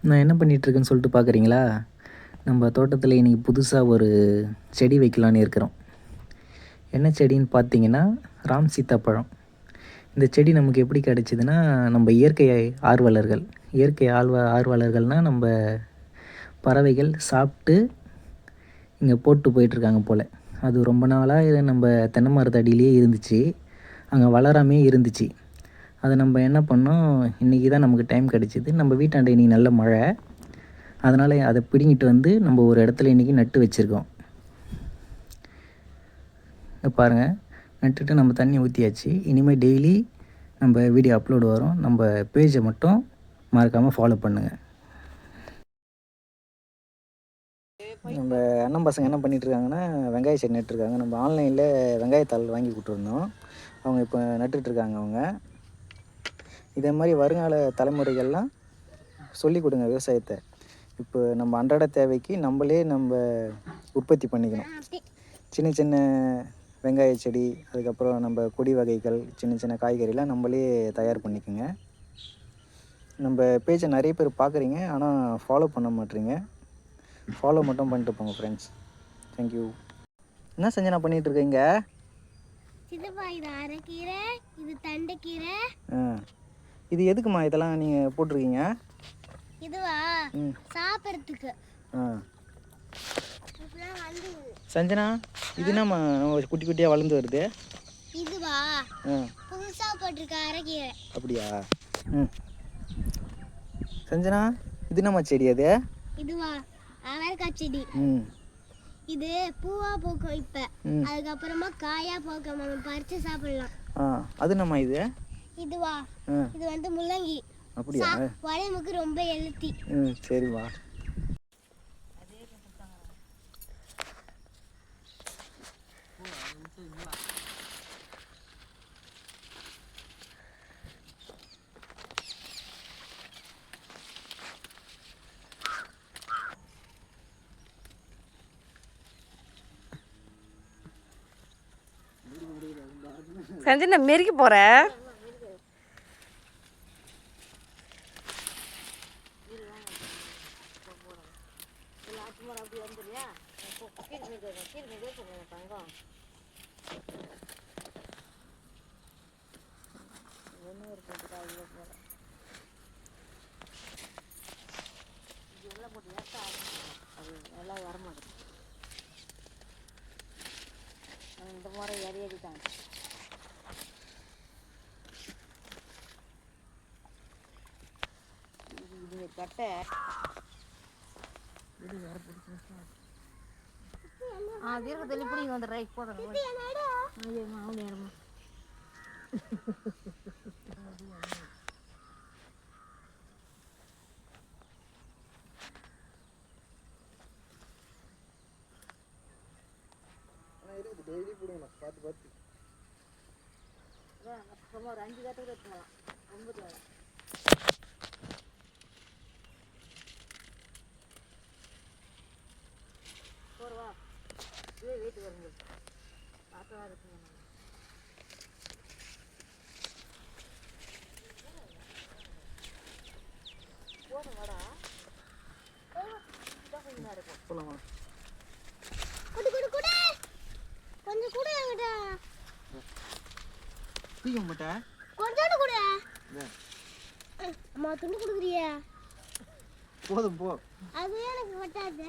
நான் என்ன பண்ணிகிட்ருக்கேன்னு சொல்லிட்டு பார்க்குறீங்களா? நம்ம தோட்டத்தில் இன்றைக்கி புதுசாக ஒரு செடி வைக்கலான்னு இருக்கிறோம். என்ன செடின்னு பார்த்தீங்கன்னா, ராம் சீத்தாப்பழம். இந்த செடி நமக்கு எப்படி கிடச்சிதுன்னா, நம்ம இயற்கை ஆர்வலர்கள் இயற்கை ஆர்வலர்கள்னால் நம்ம பறவைகள் சாப்பிட்டு இங்கே போட்டு போயிட்டுருக்காங்க போல். அது ரொம்ப நாளாக நம்ம தென்னை மரத்தடியிலேயே இருந்துச்சு. அங்கே வளராமே இருந்துச்சு. அதை நம்ம என்ன பண்ணோம், இன்றைக்கி தான் நமக்கு டைம் கிடச்சிது. நம்ம வீட்டாண்ட இன்றைக்கி நல்ல மழை. அதனால் அதை பிடுங்கிட்டு வந்து நம்ம ஒரு இடத்துல இன்றைக்கி நட்டு வச்சுருக்கோம். பாருங்கள், நட்டுட்டு நம்ம தண்ணி ஊற்றியாச்சு. இனிமேல் டெய்லி நம்ம வீடியோ அப்லோடு வரும். நம்ம பேஜை மட்டும் மறக்காமல் ஃபாலோ பண்ணுங்கள். நம்ம அண்ணன் பசங்க என்ன பண்ணிகிட்ருக்காங்கன்னா, வெங்காய செடி நட்டுருக்காங்க. நம்ம ஆன்லைனில் வெங்காயத்தாள் வாங்கி கொடுத்துருந்தோம். அவங்க இப்போ நட்டுட்ருக்காங்க. அவங்க இதே மாதிரி வருங்கால தலைமுறைகள்லாம் சொல்லிக் கொடுங்க விவசாயத்தை. இப்போ நம்ம அன்றாட தேவைக்கு நம்ம உற்பத்தி பண்ணிக்கணும். சின்ன சின்ன வெங்காய செடி, அதுக்கப்புறம் நம்ம கொடி வகைகள், சின்ன சின்ன காய்கறிலாம் நம்மளே தயார் பண்ணிக்கோங்க. நம்ம பேஜை நிறைய பேர் பார்க்குறீங்க, ஆனால் ஃபாலோ பண்ண மாட்டேறீங்க. ஃபாலோ மட்டும் பண்ணிட்டு போங்க ஃப்ரெண்ட்ஸ். தேங்க்யூ. என்ன சஞ்சனா பண்ணிகிட்ருக்கீங்க? இது அரைக்கீரை, இது தண்டைக்கீரை. இது எதுக்குமா இதெல்லாம் நீங்கள் போட்டிருக்கீங்க? இதுவா சாப்பிட்றதுக்கு. சஞ்சனா, இது என்னம்மா குட்டி குட்டியாக வளர்ந்து வருது? இதுவா புதுசாக போட்டிருக்க அரைக்கீரை. அப்படியா? சஞ்சனா, இது என்னம்மா செடி அது? இதுவா அவரைக்காய் செடி. இது பூவா பூக்கும் இப்போ, அதுக்கப்புறமா காயா பூக்கும், நம்ம பறித்து சாப்பிடலாம். அது என்னம்மா இது? இதுவா இது வந்து முள்ளங்கி. அப்படியா? உடம்புக்கு ரொம்ப ஹெல்த்தி. சரிம்மா. சஞ்சனா மெருகி போற. இந்த முறை ஏறிதான் இது கட்டை தீர்க்கத்தில் இப்படி வந்து ரைட் போதும். டெய்லி போடுங்கண்ணா, பார்த்து பார்த்து. ஒரு 5 கட்டுக்கு எடுத்துக்கலாம். 9 வேலை போடுவா. இதே வெயிட் வருங்க, பார்த்துவா இருக்குங்க. போதும் வாடா, கொஞ்சம் இருக்கும். போலாமா? கொஞ்சம் கூட என்கிட்ட தீங்க மாட்டா, கொஞ்சோண்டு கூட. அம்மா துண்டு கொடுக்குறியா? போதும் போ. அது எனக்கு பட்டாது.